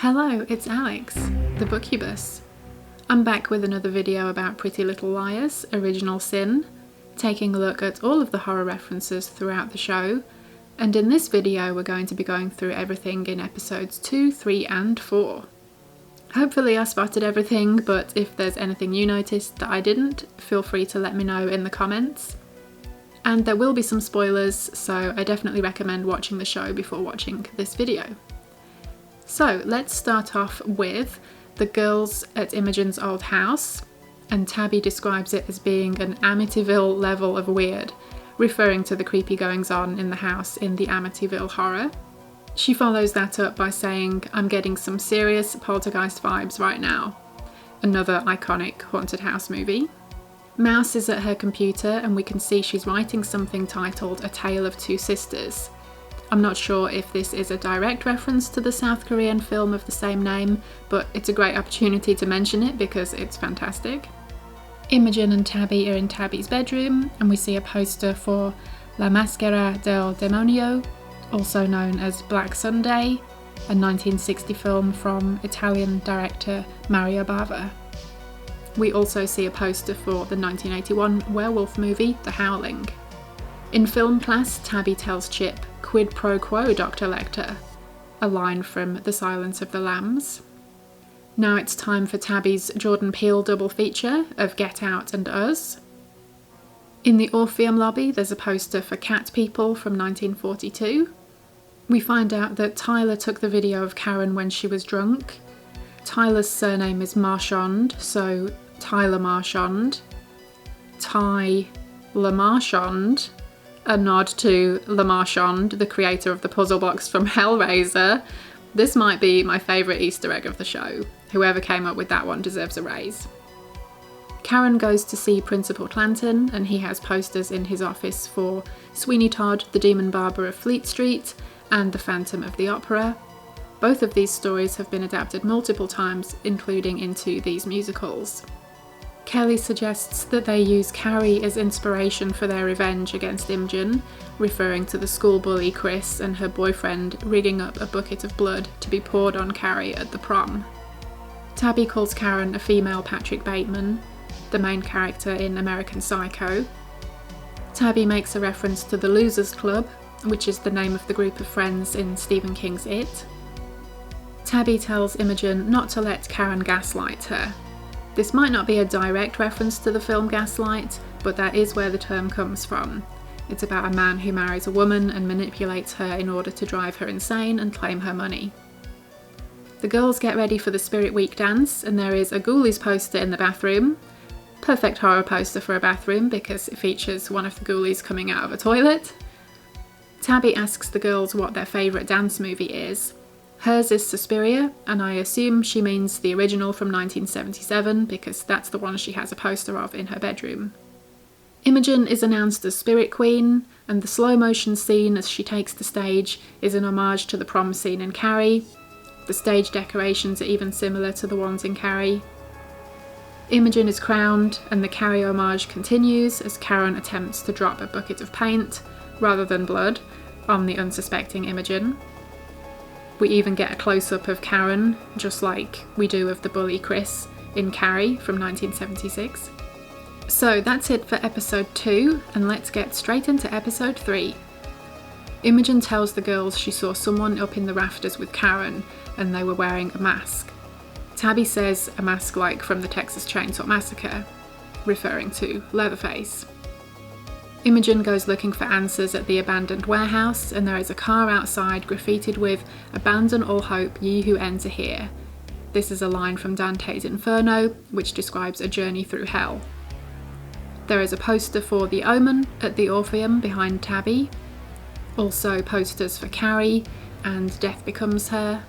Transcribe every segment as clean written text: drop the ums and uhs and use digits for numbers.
Hello, it's Alex, the Bookubus. I'm back with another video about Pretty Little Liars, Original Sin, taking a look at all of the horror references throughout the show, and in this video we're going to be going through everything in episodes 2, 3 and 4. Hopefully I spotted everything, but if there's anything you noticed that I didn't, feel free to let me know in the comments. And there will be some spoilers, so I definitely recommend watching the show before watching this video. So let's start off with the girls at Imogen's old house, and Tabby describes it as being an Amityville level of weird, referring to the creepy goings on in the house in the Amityville Horror. She follows that up by saying, "I'm getting some serious Poltergeist vibes right now." Another iconic haunted house movie. Mouse is at her computer and we can see she's writing something titled A Tale of Two Sisters. I'm not sure if this is a direct reference to the South Korean film of the same name, but it's a great opportunity to mention it because it's fantastic. Imogen and Tabby are in Tabby's bedroom and we see a poster for La Maschera del Demonio, also known as Black Sunday, a 1960 film from Italian director Mario Bava. We also see a poster for the 1981 werewolf movie The Howling. In film class, Tabby tells Chip, "Quid pro quo, Dr. Lecter," a line from The Silence of the Lambs. Now it's time for Tabby's Jordan Peele double feature of Get Out and Us. In the Orpheum lobby there's a poster for Cat People from 1942. We find out that Tyler took the video of Karen when she was drunk. Tyler's surname is Marchand, so Tyler Marchand. Tyler Marchand, a nod to Le Marchand, the creator of the puzzle box from Hellraiser. This might be my favourite Easter egg of the show. Whoever came up with that one deserves a raise. Karen goes to see Principal Clanton and he has posters in his office for Sweeney Todd, the Demon Barber of Fleet Street, and The Phantom of the Opera. Both of these stories have been adapted multiple times, including into these musicals. Kelly suggests that they use Carrie as inspiration for their revenge against Imogen, referring to the school bully Chris and her boyfriend rigging up a bucket of blood to be poured on Carrie at the prom. Tabby calls Karen a female Patrick Bateman, the main character in American Psycho. Tabby makes a reference to the Losers Club, which is the name of the group of friends in Stephen King's It. Tabby tells Imogen not to let Karen gaslight her. This might not be a direct reference to the film Gaslight, but that is where the term comes from. It's about a man who marries a woman and manipulates her in order to drive her insane and claim her money. The girls get ready for the Spirit Week dance and there is a Ghoulies poster in the bathroom. Perfect horror poster for a bathroom because it features one of the Ghoulies coming out of a toilet. Tabby asks the girls what their favourite dance movie is. Hers is Suspiria, and I assume she means the original from 1977 because that's the one she has a poster of in her bedroom. Imogen is announced as Spirit Queen, and the slow motion scene as she takes the stage is an homage to the prom scene in Carrie. The stage decorations are even similar to the ones in Carrie. Imogen is crowned, and the Carrie homage continues as Karen attempts to drop a bucket of paint, rather than blood, on the unsuspecting Imogen. We even get a close-up of Karen, just like we do of the bully Chris in Carrie from 1976. So that's it for episode 2, and let's get straight into episode 3. Imogen tells the girls she saw someone up in the rafters with Karen, and they were wearing a mask. Tabby says a mask like from the Texas Chainsaw Massacre, referring to Leatherface. Imogen goes looking for answers at the abandoned warehouse and there is a car outside graffitied with "Abandon all hope, ye who enter here." This is a line from Dante's Inferno, which describes a journey through hell. There is a poster for The Omen at the Orpheum behind Tabby. Also posters for Carrie and Death Becomes Her.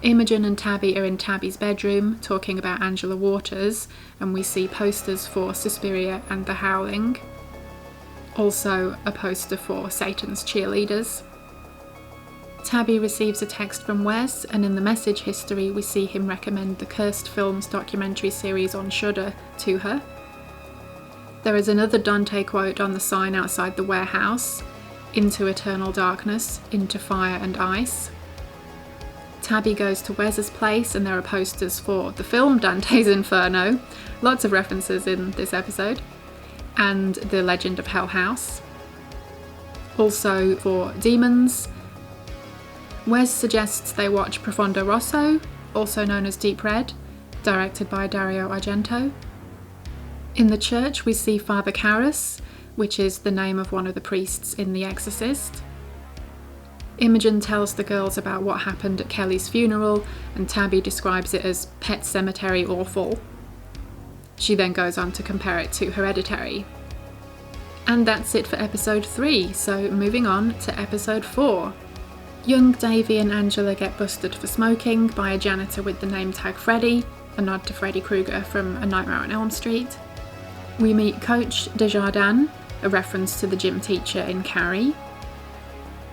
Imogen and Tabby are in Tabby's bedroom talking about Angela Waters and we see posters for Suspiria and The Howling. Also a poster for Satan's Cheerleaders. Tabby receives a text from Wes and in the message history we see him recommend the Cursed Films documentary series on Shudder to her. There is another Dante quote on the sign outside the warehouse, "Into eternal darkness, into fire and ice." Tabby goes to Wes's place and there are posters for the film Dante's Inferno, lots of references in this episode, and The Legend of Hell House. Also for Demons, Wes suggests they watch Profondo Rosso, also known as Deep Red, directed by Dario Argento. In the church we see Father Karras, which is the name of one of the priests in The Exorcist. Imogen tells the girls about what happened at Kelly's funeral, and Tabby describes it as Pet Cemetery awful. She then goes on to compare it to Hereditary. And that's it for episode 3, so moving on to episode 4. Young Davy and Angela get busted for smoking by a janitor with the name tag Freddy, a nod to Freddy Krueger from A Nightmare on Elm Street. We meet Coach Desjardins, a reference to the gym teacher in Carrie.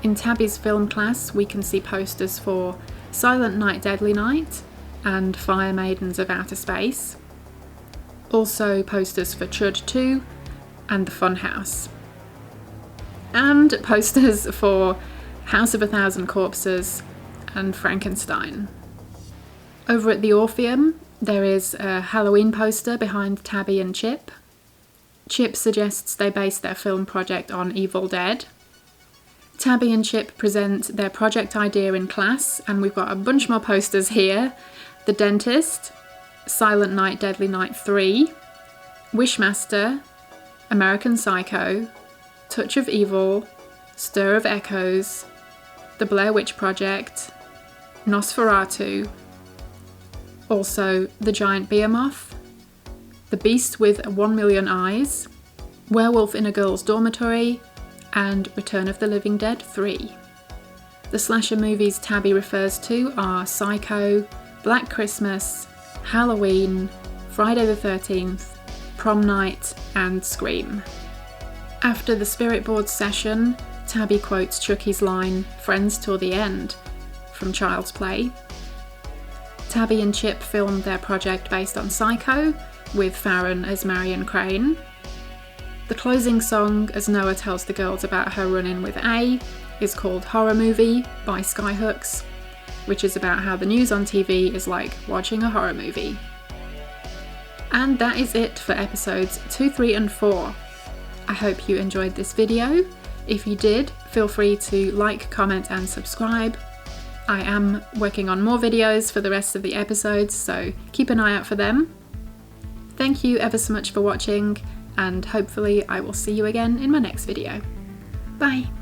In Tabby's film class, we can see posters for Silent Night, Deadly Night and Fire Maidens of Outer Space. Also posters for Chud 2 and The Funhouse. And posters for House of a Thousand Corpses and Frankenstein. Over at the Orpheum, there is a Halloween poster behind Tabby and Chip. Chip suggests they base their film project on Evil Dead. Tabby and Chip present their project idea in class, and we've got a bunch more posters here. The Dentist, Silent Night, Deadly Night 3, Wishmaster, American Psycho, Touch of Evil, Stir of Echoes, The Blair Witch Project, Nosferatu, also The Giant Behemoth, The Beast with 1 Million Eyes, Werewolf in a Girl's Dormitory, and Return of the Living Dead 3. The slasher movies Tabby refers to are Psycho, Black Christmas, Halloween, Friday the 13th, Prom Night, and Scream. After the Spirit Board session, Tabby quotes Chucky's line, "Friends till the end," from Child's Play. Tabby and Chip filmed their project based on Psycho, with Farron as Marion Crane. The closing song, as Noah tells the girls about her run-in with A, is called Horror Movie by Skyhooks, which is about how the news on TV is like watching a horror movie. And that is it for episodes 2, 3 and 4. I hope you enjoyed this video. If you did, feel free to like, comment and subscribe. I am working on more videos for the rest of the episodes, so keep an eye out for them. Thank you ever so much for watching, and hopefully I will see you again in my next video. Bye!